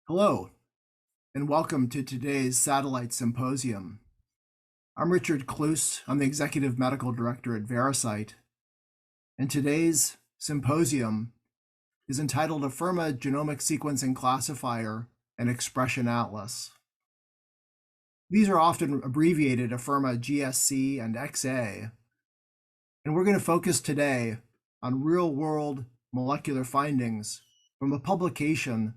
Hello, and welcome to today's Satellite Symposium. I'm Richard Kloos. I'm the Executive Medical Director at Veracyte, and today's symposium is entitled Afirma Genomic Sequencing Classifier and Xpression Atlas. These are often abbreviated Afirma GSC and XA, and we're going to focus today on real-world molecular findings from a publication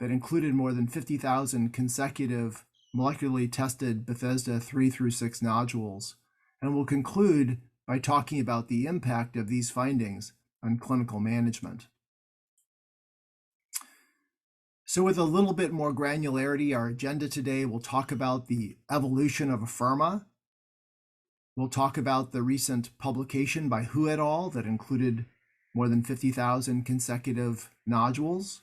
that included more than 50,000 consecutive molecularly tested Bethesda III-VI nodules, and we'll conclude by talking about the impact of these findings on clinical management. So with a little bit more granularity, our agenda today will talk about the evolution of Afirma. We'll talk about the recent publication by Hu et al. That included more than 50,000 consecutive nodules.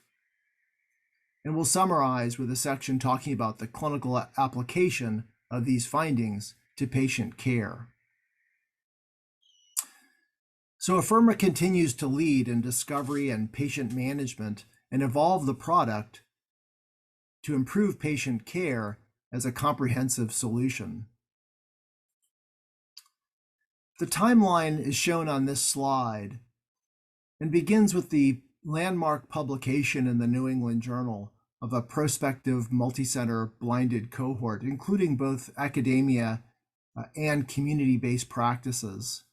And we'll summarize with a section talking about the clinical application of these findings to patient care. So Afirma continues to lead in discovery and patient management and evolve the product to improve patient care as a comprehensive solution. The timeline is shown on this slide and begins with the landmark publication in the New England Journal of a prospective multicenter blinded cohort, including both academia and community-based practices.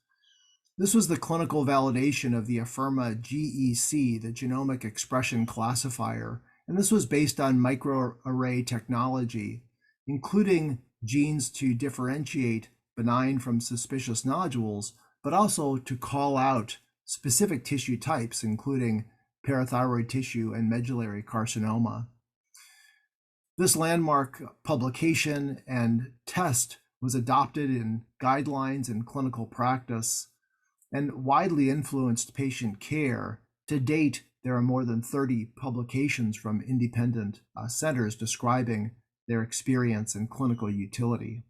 This was the clinical validation of the Afirma GEC, the Genomic Expression Classifier, and this was based on microarray technology, including genes to differentiate benign from suspicious nodules, but also to call out specific tissue types, including parathyroid tissue and medullary carcinoma. This landmark publication and test was adopted in guidelines and clinical practice and widely influenced patient care. To date, there are more than 30 publications from independent centers describing their experience and clinical utility.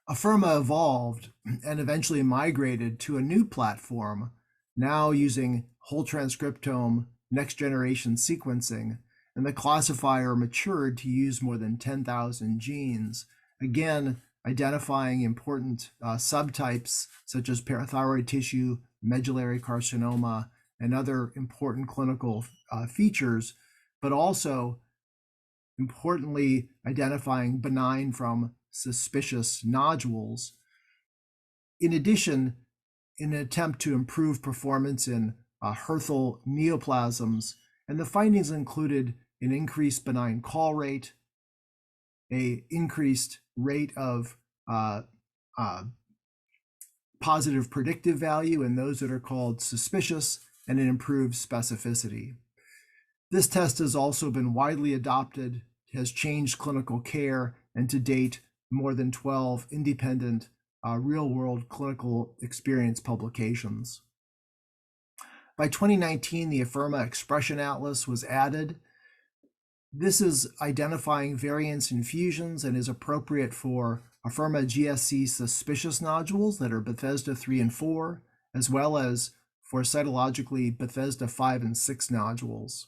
Afirma evolved and eventually migrated to a new platform, now using whole transcriptome next-generation sequencing, and the classifier matured to use more than 10,000 genes, again identifying important subtypes such as parathyroid tissue, medullary carcinoma, and other important clinical features, but also importantly identifying benign from suspicious nodules. In addition, in an attempt to improve performance in Hürthle neoplasms, and the findings included an increased benign call rate, an increased rate of positive predictive value in those that are called suspicious, and an improved specificity. This test has also been widely adopted, has changed clinical care, and to date, more than 12 independent real-world clinical experience publications. By 2019, the Afirma Xpression Atlas was added. This is identifying variants in fusions and is appropriate for Afirma GSC suspicious nodules that are Bethesda III and IV, as well as for cytologically Bethesda V and VI nodules.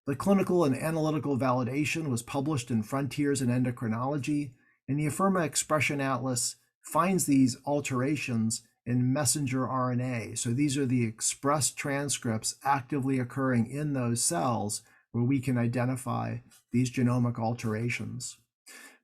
The clinical and analytical validation was published in Frontiers in Endocrinology, and the Afirma Xpression Atlas finds these alterations in messenger RNA. So these are the expressed transcripts actively occurring in those cells where we can identify these genomic alterations.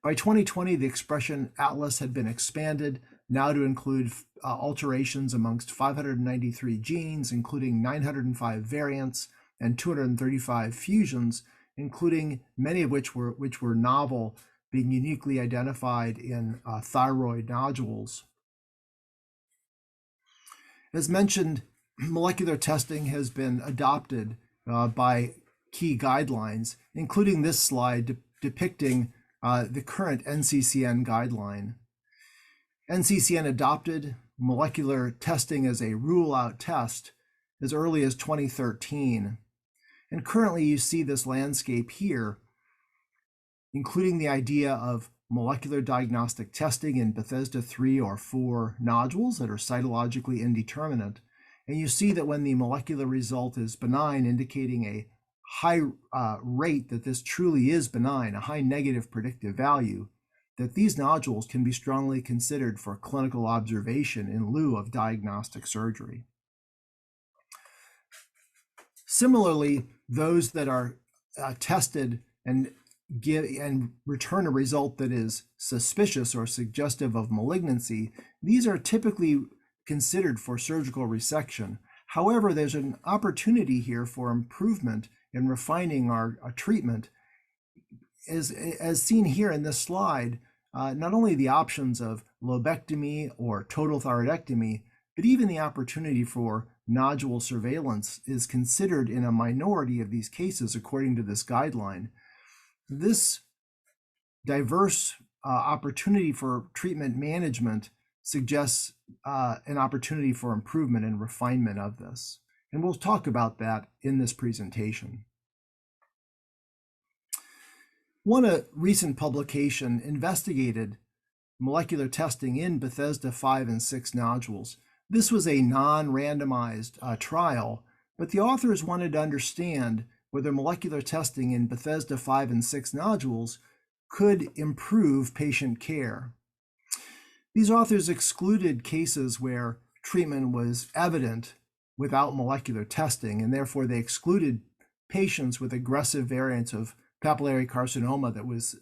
By 2020, the Xpression Atlas had been expanded now to include alterations amongst 593 genes, including 905 variants and 235 fusions, including many of which were novel, being uniquely identified in thyroid nodules. As mentioned, molecular testing has been adopted by key guidelines, including this slide depicting the current NCCN guideline. NCCN adopted molecular testing as a rule-out test as early as 2013. And currently you see this landscape here, including the idea of molecular diagnostic testing in Bethesda III or IV nodules that are cytologically indeterminate. And you see that when the molecular result is benign, indicating a high rate that this truly is benign, a high negative predictive value, that these nodules can be strongly considered for clinical observation in lieu of diagnostic surgery. Similarly, those that are tested and return a result that is suspicious or suggestive of malignancy, these are typically considered for surgical resection. However, there's an opportunity here for improvement in refining our treatment. As seen here in this slide, not only the options of lobectomy or total thyroidectomy, but even the opportunity for nodule surveillance is considered in a minority of these cases according to this guideline. This diverse opportunity for treatment management suggests an opportunity for improvement and refinement of this. And we'll talk about that in this presentation. One recent publication investigated molecular testing in Bethesda V and VI nodules. This was a non-randomized trial, but the authors wanted to understand whether molecular testing in Bethesda V and VI nodules could improve patient care. These authors excluded cases where treatment was evident without molecular testing, and therefore they excluded patients with aggressive variants of papillary carcinoma that was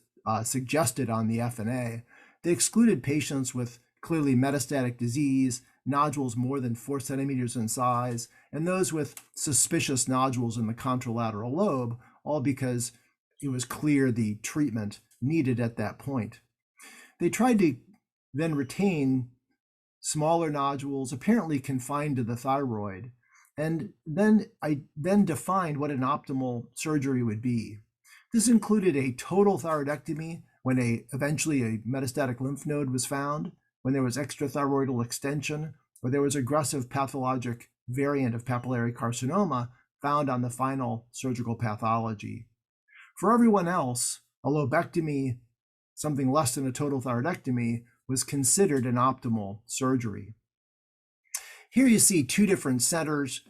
suggested on the FNA. They excluded patients with clearly metastatic disease, nodules more than 4 centimeters in size, and those with suspicious nodules in the contralateral lobe, all because it was clear the treatment needed at that point. They tried to then retain smaller nodules apparently confined to the thyroid, and then defined what an optimal surgery would be. This included a total thyroidectomy when eventually a metastatic lymph node was found, when there was extrathyroidal extension, or there was aggressive pathologic variant of papillary carcinoma found on the final surgical pathology. For everyone else, a lobectomy, something less than a total thyroidectomy, was considered an optimal surgery. Here you see two different centers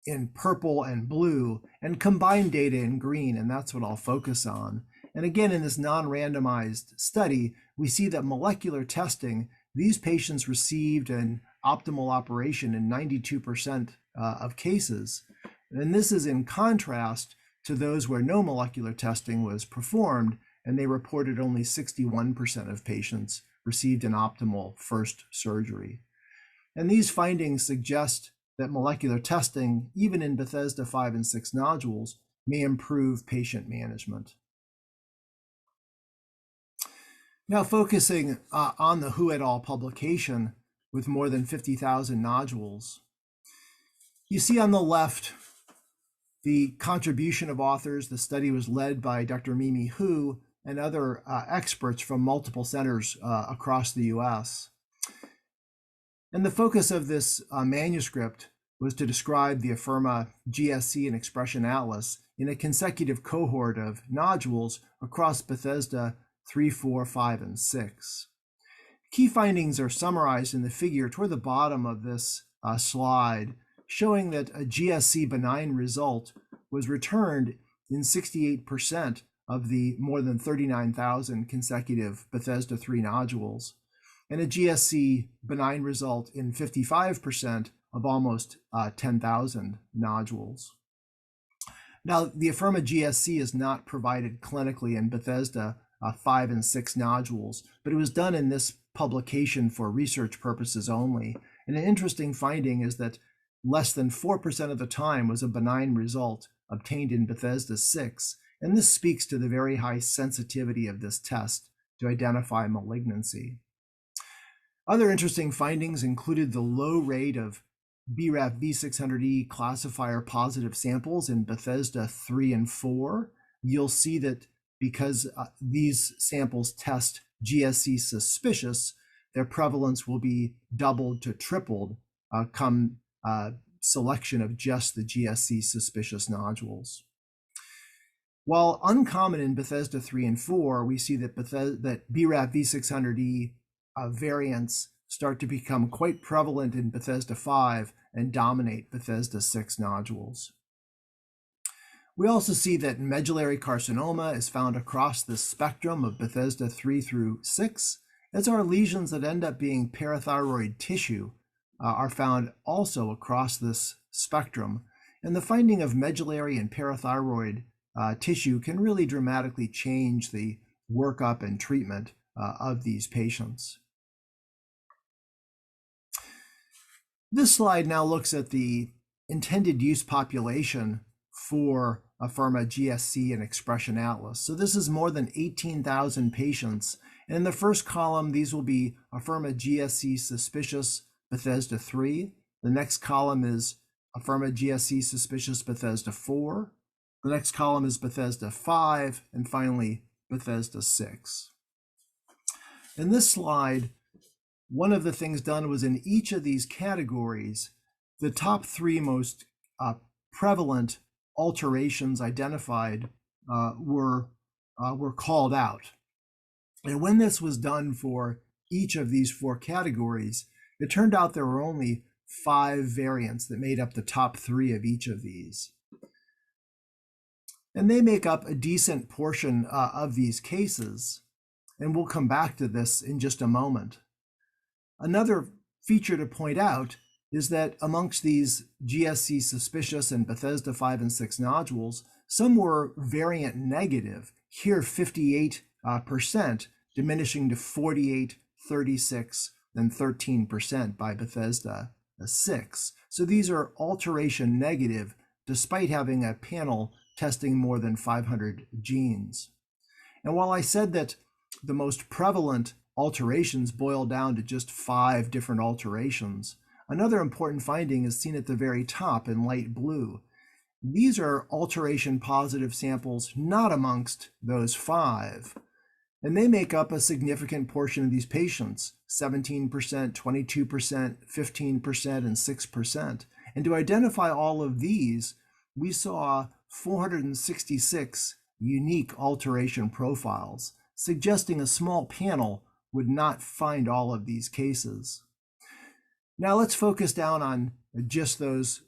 in purple and blue, and combined data in green, and that's what I'll focus on. And again, in this non-randomized study, we see that molecular testing, these patients received an optimal operation in 92% of cases. And this is in contrast to those where no molecular testing was performed, and they reported only 61% of patients received an optimal first surgery. And these findings suggest that molecular testing, even in Bethesda V and VI nodules, may improve patient management. Now focusing on the Hu et al. Publication with more than 50,000 nodules, you see on the left the contribution of authors. The study was led by Dr. Mimi Hu and other experts from multiple centers across the US. And the focus of this manuscript was to describe the Afirma GSC and Xpression Atlas in a consecutive cohort of nodules across Bethesda III, IV, V, and VI. Key findings are summarized in the figure toward the bottom of this slide, showing that a GSC benign result was returned in 68% of the more than 39,000 consecutive Bethesda III nodules, and a GSC benign result in 55% of almost 10,000 nodules. Now, the Afirma GSC is not provided clinically in Bethesda V and VI nodules, but it was done in this publication for research purposes only. And an interesting finding is that less than 4% of the time was a benign result obtained in Bethesda VI, and this speaks to the very high sensitivity of this test to identify malignancy. Other interesting findings included the low rate of BRAF V600E classifier positive samples in Bethesda III and IV. You'll see that because these samples test GSC suspicious, their prevalence will be doubled to tripled come selection of just the GSC suspicious nodules. While uncommon in Bethesda III and IV, we see that BRAF V600E variants start to become quite prevalent in Bethesda V and dominate Bethesda VI nodules. We also see that medullary carcinoma is found across this spectrum of Bethesda 3 through 6, as are lesions that end up being parathyroid tissue are found also across this spectrum. And the finding of medullary and parathyroid tissue can really dramatically change the workup and treatment of these patients. This slide now looks at the intended use population for Afirma GSC and Xpression Atlas. So this is more than 18,000 patients. And in the first column, these will be Afirma GSC suspicious Bethesda 3. The next column is Afirma GSC suspicious Bethesda 4. The next column is Bethesda 5, and finally Bethesda 6. In this slide, one of the things done was in each of these categories, the top 3 most prevalent alterations identified were called out. And when this was done for each of these 4 categories, it turned out there were only 5 variants that made up the top 3 of each of these. And they make up a decent portion of these cases. And we'll come back to this in just a moment. Another feature to point out is that amongst these GSC suspicious and Bethesda 5 and 6 nodules, some were variant negative, here 58%, diminishing to 48, 36, and 13% by Bethesda 6. So these are alteration negative, despite having a panel testing more than 500 genes. And while I said that the most prevalent alterations boil down to just 5 different alterations, another important finding is seen at the very top in light blue. These are alteration positive samples not amongst those 5. And they make up a significant portion of these patients, 17%, 22%, 15%, and 6%. And to identify all of these, we saw 466 unique alteration profiles, suggesting a small panel would not find all of these cases. Now let's focus down on just those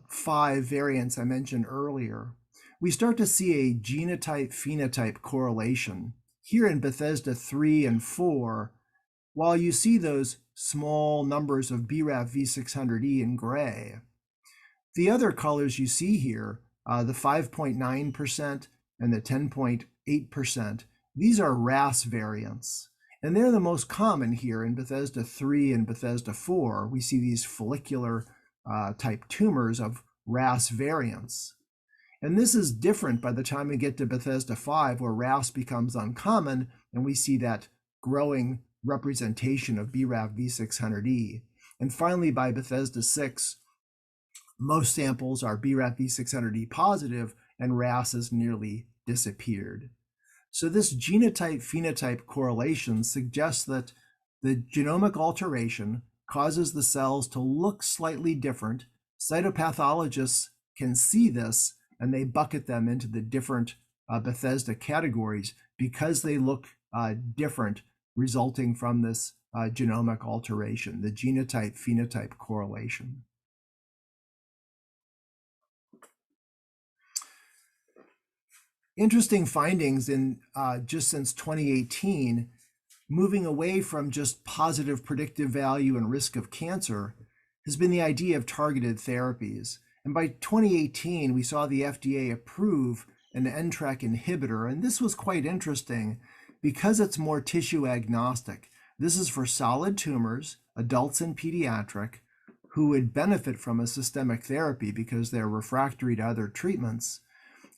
5 variants I mentioned earlier. We start to see a genotype-phenotype correlation. Here in Bethesda 3 and 4, while you see those small numbers of BRAF V600E in gray, the other colors you see here, the 5.9% and the 10.8%, these are RAS variants. And they're the most common here in Bethesda 3 and Bethesda 4. We see these follicular type tumors of RAS variants. And this is different by the time we get to Bethesda 5, where RAS becomes uncommon, and we see that growing representation of BRAF V600E. And finally, by Bethesda 6, most samples are BRAF V600E positive, and RAS has nearly disappeared. So this genotype-phenotype correlation suggests that the genomic alteration causes the cells to look slightly different. Cytopathologists can see this, and they bucket them into the different Bethesda categories because they look different, resulting from this genomic alteration, the genotype-phenotype correlation. Interesting findings in just since 2018, moving away from just positive predictive value and risk of cancer, has been the idea of targeted therapies. And by 2018, we saw the FDA approve an NTRK inhibitor, and this was quite interesting because it's more tissue agnostic. This is for solid tumors, adults and pediatric, who would benefit from a systemic therapy because they're refractory to other treatments.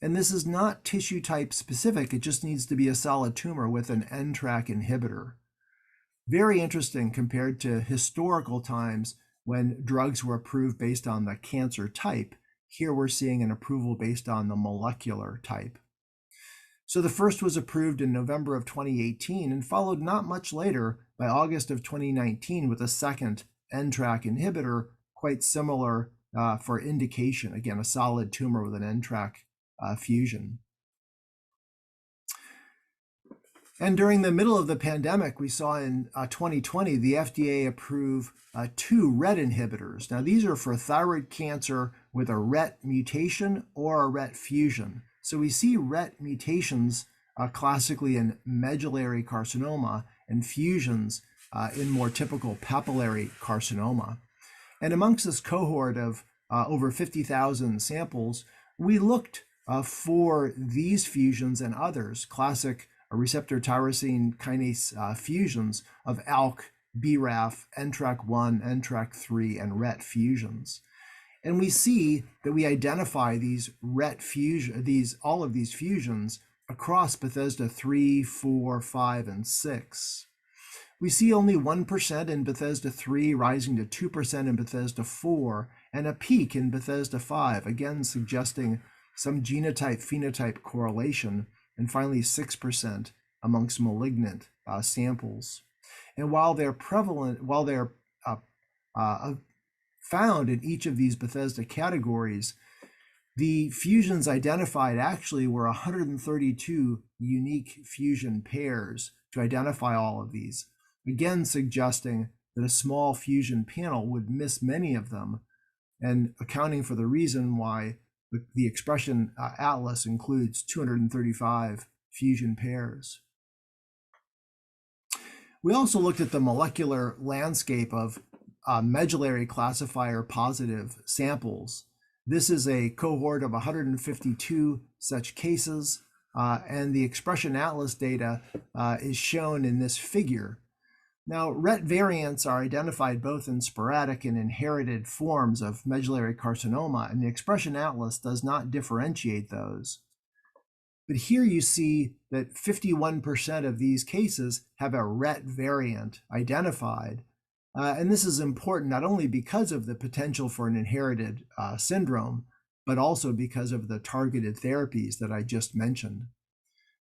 And this is not tissue type specific, it just needs to be a solid tumor with an NTRK inhibitor. Very interesting compared to historical times when drugs were approved based on the cancer type. Here we're seeing an approval based on the molecular type. So the first was approved in November of 2018 and followed not much later by August of 2019 with a second NTRK inhibitor, quite similar for indication. Again, a solid tumor with an NTRK fusion. And during the middle of the pandemic, we saw in 2020, the FDA approve 2 RET inhibitors. Now, these are for thyroid cancer with a RET mutation or a RET fusion. So we see RET mutations classically in medullary carcinoma and fusions in more typical papillary carcinoma. And amongst this cohort of over 50,000 samples, we looked for these fusions and others, classic receptor tyrosine kinase fusions of ALK, BRAF, NTRK1, NTRK3, and RET fusions. And we see that we identify these RET fusion, all of these fusions across Bethesda 3, 4, 5, and 6. We see only 1% in Bethesda 3 rising to 2% in Bethesda 4 and a peak in Bethesda 5, again suggesting some genotype-phenotype correlation, and finally 6% amongst malignant samples. And while they're prevalent, while they're found in each of these Bethesda categories, the fusions identified actually were 132 unique fusion pairs to identify all of these, again suggesting that a small fusion panel would miss many of them, and accounting for the reason why the Xpression atlas includes 235 fusion pairs. We also looked at the molecular landscape of medullary classifier positive samples. This is a cohort of 152 such cases, and the Xpression atlas data is shown in this figure. Now, RET variants are identified both in sporadic and inherited forms of medullary carcinoma, and the Xpression atlas does not differentiate those. But here you see that 51% of these cases have a RET variant identified. And this is important not only because of the potential for an inherited syndrome, but also because of the targeted therapies that I just mentioned.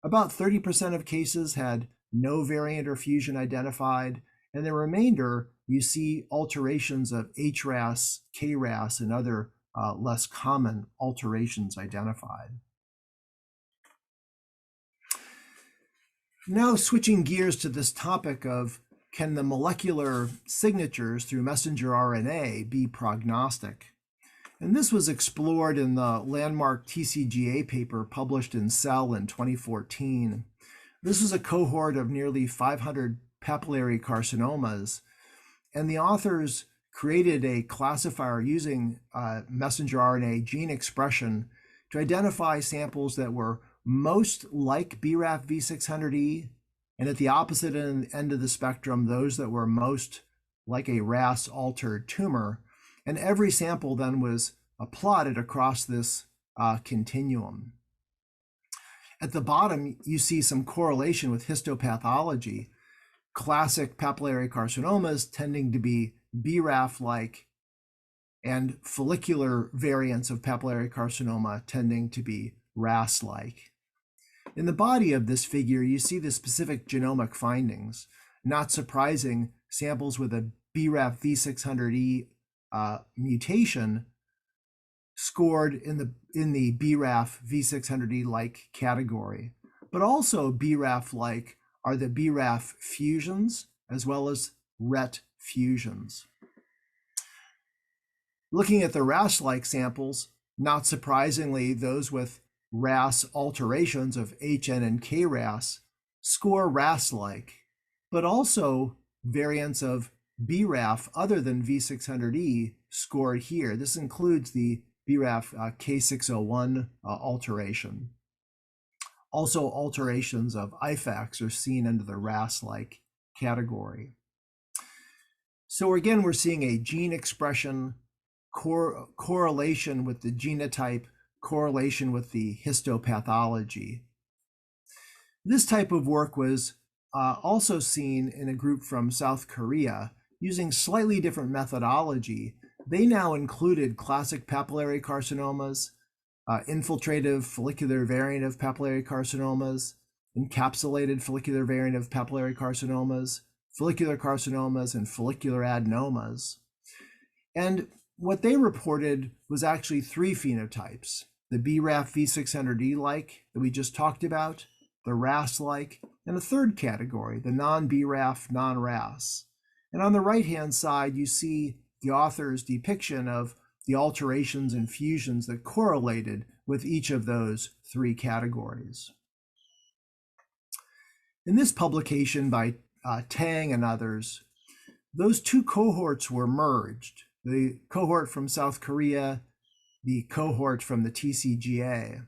About 30% of cases had no variant or fusion identified, and the remainder, you see alterations of HRAS, KRAS, and other less common alterations identified. Now switching gears to this topic of, can the molecular signatures through messenger RNA be prognostic? And this was explored in the landmark TCGA paper published in Cell in 2014. This was a cohort of nearly 500 papillary carcinomas, and the authors created a classifier using messenger RNA gene expression to identify samples that were most like BRAF V600E, and at the opposite end of the spectrum, those that were most like a RAS-altered tumor. And every sample then was plotted across this continuum. At the bottom, you see some correlation with histopathology. Classic papillary carcinomas tending to be BRAF-like, and follicular variants of papillary carcinoma tending to be RAS-like. In the body of this figure, you see the specific genomic findings. Not surprising, samples with a BRAF V600E mutation scored in the BRAF V600E-like category, but also BRAF-like are the BRAF fusions as well as RET fusions. Looking at the RAS-like samples, not surprisingly, those with RAS alterations of HN and KRAS score RAS-like, but also variants of BRAF other than V600E scored here. This includes the BRAF K601 alteration. Also, alterations of IFAX are seen under the RAS-like category. So again, we're seeing a gene expression correlation with the genotype, correlation with the histopathology. This type of work was also seen in a group from South Korea using slightly different methodology. They now included classic papillary carcinomas, infiltrative follicular variant of papillary carcinomas, encapsulated follicular variant of papillary carcinomas, follicular carcinomas, and follicular adenomas. And what they reported was actually 3 phenotypes: the BRAF V600E-like that we just talked about, the RAS-like, and a third category, the non-BRAF, non-RAS. And on the right-hand side, you see the author's depiction of the alterations and fusions that correlated with each of those three categories. In this publication by Tang and others, those two cohorts were merged, the cohort from South Korea, the cohort from the TCGA.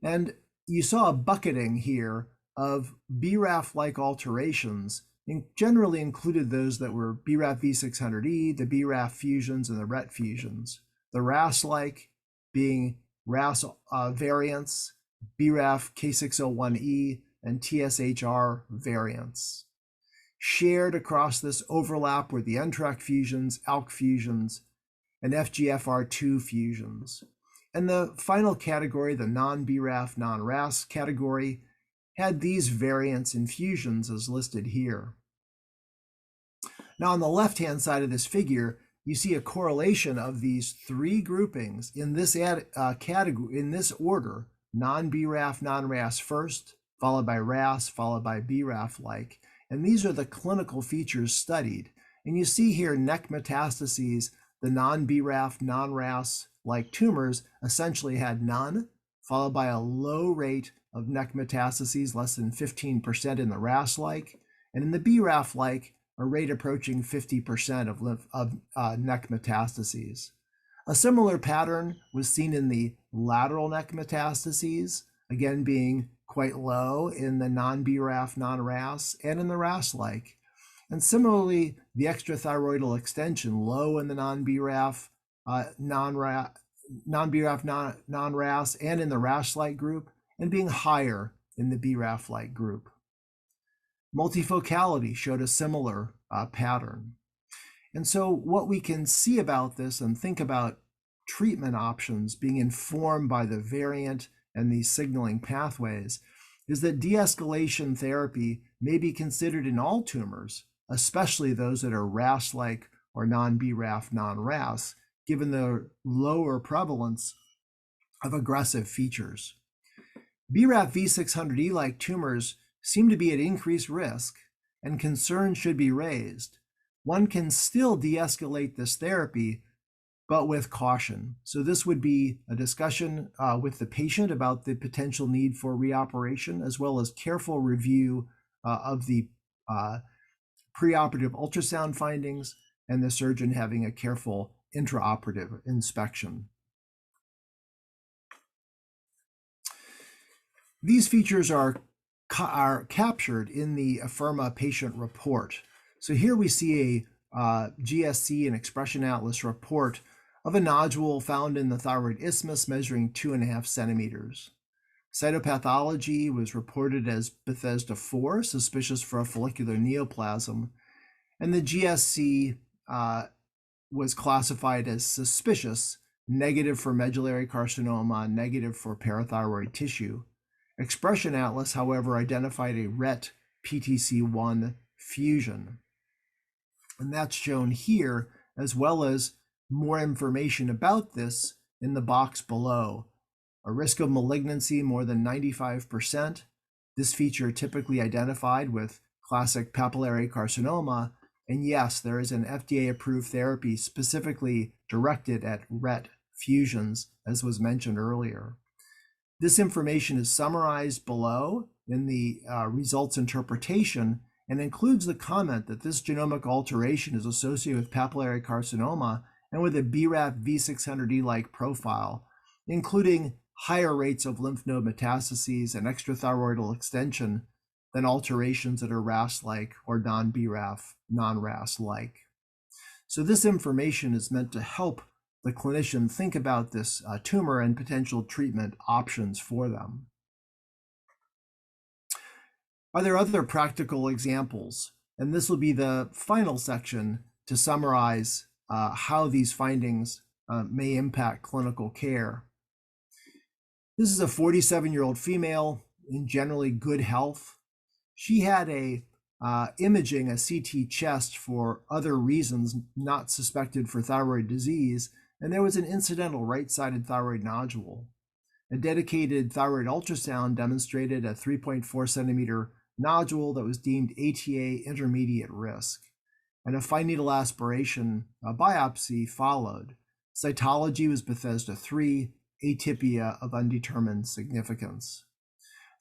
And you saw a bucketing here of BRAF-like alterations, and generally included those that were BRAF V600E, the BRAF fusions, and the RET fusions. The RAS-like being RAS variants, BRAF K601E, and TSHR variants. Shared across this overlap were the NTRK fusions, ALK fusions, and FGFR2 fusions. And the final category, the non-BRAF, non-RAS category, had these variants and fusions as listed here. Now on the left-hand side of this figure, you see a correlation of these three groupings in this category, in this order: non-BRAF, non-RAS first, followed by RAS, followed by BRAF-like. And these are the clinical features studied. And you see here neck metastases, the non-BRAF, non-RAS-like tumors essentially had none, followed by a low rate of neck metastases, less than 15% in the RAS-like, and in the BRAF-like, a rate approaching 50% of neck metastases. A similar pattern was seen in the lateral neck metastases, again being quite low in the non-BRAF, non-RAS, and in the RAS-like. And similarly, the extrathyroidal extension, low in the non-BRAF, non-RAS, and in the RAS-like group, and being higher in the BRAF-like group. Multifocality showed a similar pattern. And so what we can see about this and think about treatment options being informed by the variant and these signaling pathways is that de-escalation therapy may be considered in all tumors, especially those that are RAS-like or non-BRAF, non-RAS, given the lower prevalence of aggressive features. BRAF V600E-like tumors seem to be at increased risk, and concerns should be raised. One can still de-escalate this therapy, but with caution. So this would be a discussion with the patient about the potential need for reoperation, as well as careful review of the preoperative ultrasound findings and the surgeon having a careful intraoperative inspection. These features are captured in the Afirma patient report. So here we see a GSC and Xpression Atlas report of a nodule found in the thyroid isthmus measuring 2.5 centimeters. Cytopathology was reported as Bethesda IV, suspicious for a follicular neoplasm, and the GSC was classified as suspicious, negative for medullary carcinoma, negative for parathyroid tissue. Xpression Atlas, however, identified a RET PTC1 fusion. And that's shown here, as well as more information about this in the box below. A risk of malignancy more than 95%. This feature typically identified with classic papillary carcinoma. And yes, there is an FDA-approved therapy specifically directed at RET fusions, as was mentioned earlier. This information is summarized below in the results interpretation and includes the comment that this genomic alteration is associated with papillary carcinoma and with a BRAF V600E-like profile, including higher rates of lymph node metastases and extrathyroidal extension than alterations that are RAS-like or non-BRAF, non-RAS-like. So this information is meant to help the clinician think about this tumor and potential treatment options for them. Are there other practical examples? And this will be the final section to summarize how these findings may impact clinical care. This is a 47-year-old female in generally good health. She had imaging a CT chest for other reasons not suspected for thyroid disease, and there was an incidental right-sided thyroid nodule. A dedicated thyroid ultrasound demonstrated a 3.4 centimeter nodule that was deemed ATA intermediate risk, and a fine needle aspiration biopsy followed. Cytology was Bethesda III, atypia of undetermined significance.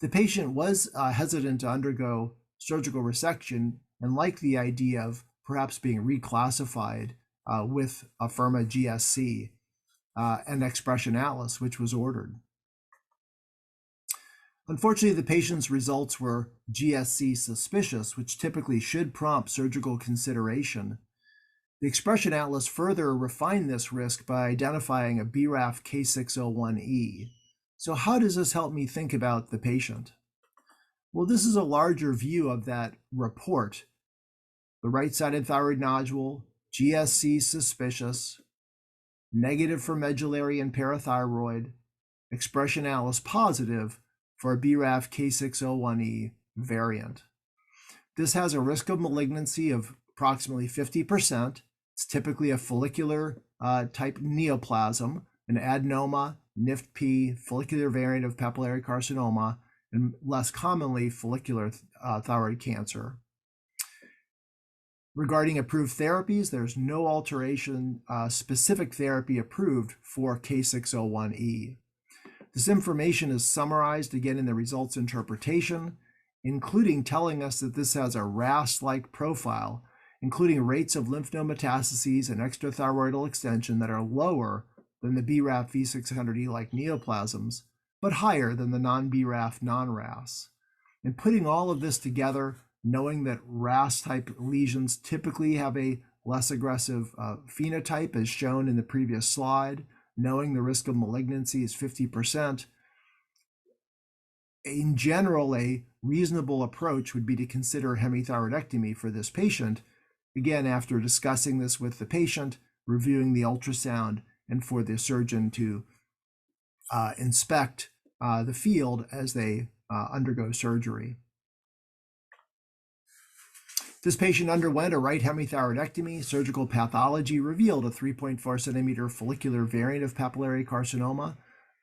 The patient was hesitant to undergo surgical resection and liked the idea of perhaps being reclassified with Afirma GSC and Xpression Atlas, which was ordered. Unfortunately, the patient's results were GSC suspicious, which typically should prompt surgical consideration. The Xpression Atlas further refined this risk by identifying a BRAF K601E. So how does this help me think about the patient? Well, this is a larger view of that report. The right-sided thyroid nodule, GSC suspicious, negative for medullary and parathyroid, Xpression Atlas positive for a BRAF K601E variant. This has a risk of malignancy of approximately 50%. It's typically a follicular type neoplasm, an adenoma, NIFT-P, follicular variant of papillary carcinoma, and less commonly follicular thyroid cancer. Regarding approved therapies, there's no alteration specific therapy approved for K601E. This information is summarized again in the results interpretation, including telling us that this has a RAS-like profile, including rates of lymph node metastases and extrathyroidal extension that are lower than the BRAF V600E-like neoplasms, but higher than the non-BRAF non-RAS. And putting all of this together, knowing that RAS-type lesions typically have a less aggressive phenotype as shown in the previous slide, knowing the risk of malignancy is 50%, in general, a reasonable approach would be to consider hemithyroidectomy for this patient, again, after discussing this with the patient, reviewing the ultrasound, and for the surgeon to inspect the field as they undergo surgery. This patient underwent a right hemithyroidectomy. Surgical pathology revealed a 3.4 centimeter follicular variant of papillary carcinoma.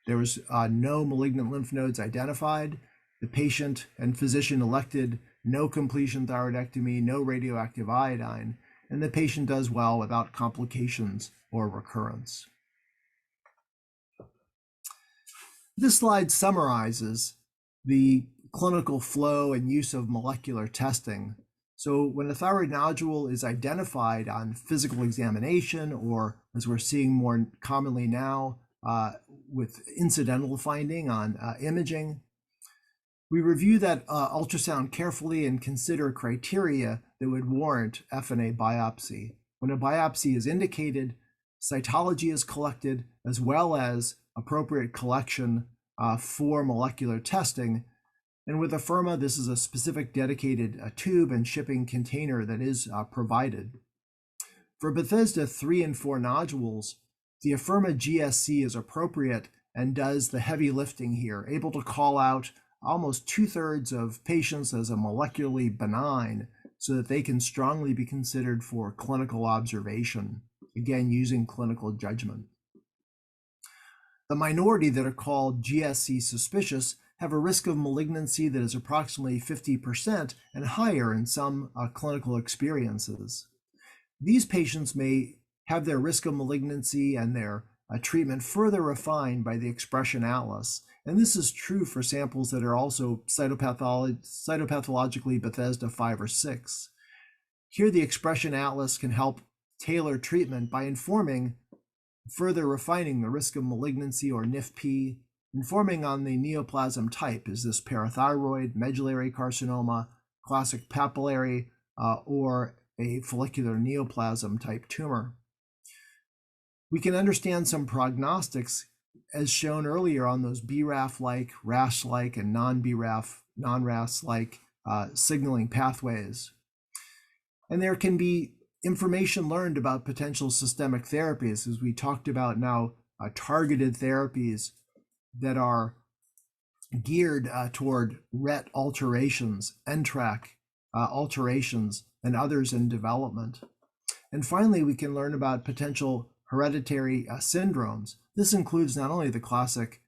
There was no malignant lymph nodes identified. The patient and physician elected no completion thyroidectomy, no radioactive iodine, and the patient does well without complications or recurrence. This slide summarizes the clinical flow and use of molecular testing. So when a thyroid nodule is identified on physical examination, or as we're seeing more commonly now with incidental finding on imaging, we review that ultrasound carefully and consider criteria that would warrant FNA biopsy. When a biopsy is indicated, cytology is collected, as well as appropriate collection for molecular testing. And with Afirma, this is a specific dedicated tube and shipping container that is provided. For Bethesda III and IV nodules, the Afirma GSC is appropriate and does the heavy lifting here, able to call out almost 2/3 of patients as a molecularly benign so that they can strongly be considered for clinical observation, again, using clinical judgment. The minority that are called GSC suspicious have a risk of malignancy that is approximately 50% and higher in some clinical experiences. These patients may have their risk of malignancy and their treatment further refined by the Xpression Atlas. And this is true for samples that are also cytopathologically Bethesda 5 or 6. Here, the Xpression Atlas can help tailor treatment by further refining the risk of malignancy or NIFT-P, informing on the neoplasm type. Is this parathyroid, medullary carcinoma, classic papillary, or a follicular neoplasm type tumor? We can understand some prognostics as shown earlier on those BRAF-like, RAS-like, and non-BRAF, non-RAS-like signaling pathways. And there can be information learned about potential systemic therapies, as we talked about now, targeted therapies that are geared toward RET alterations, NTRK alterations, and others in development. And finally, we can learn about potential hereditary syndromes. This includes not only the classic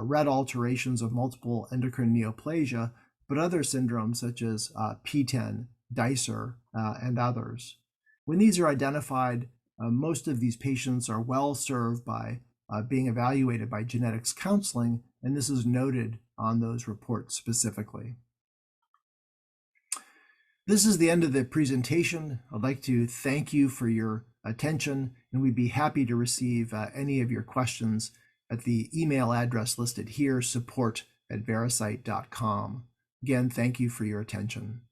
red alterations of multiple endocrine neoplasia, but other syndromes such as PTEN, Dicer, and others. When these are identified, most of these patients are well served by being evaluated by genetics counseling, and this is noted on those reports specifically. This is the end of the presentation. I'd like to thank you for your attention, and we'd be happy to receive any of your questions at the email address listed here, support@veracyte.com. Again, thank you for your attention.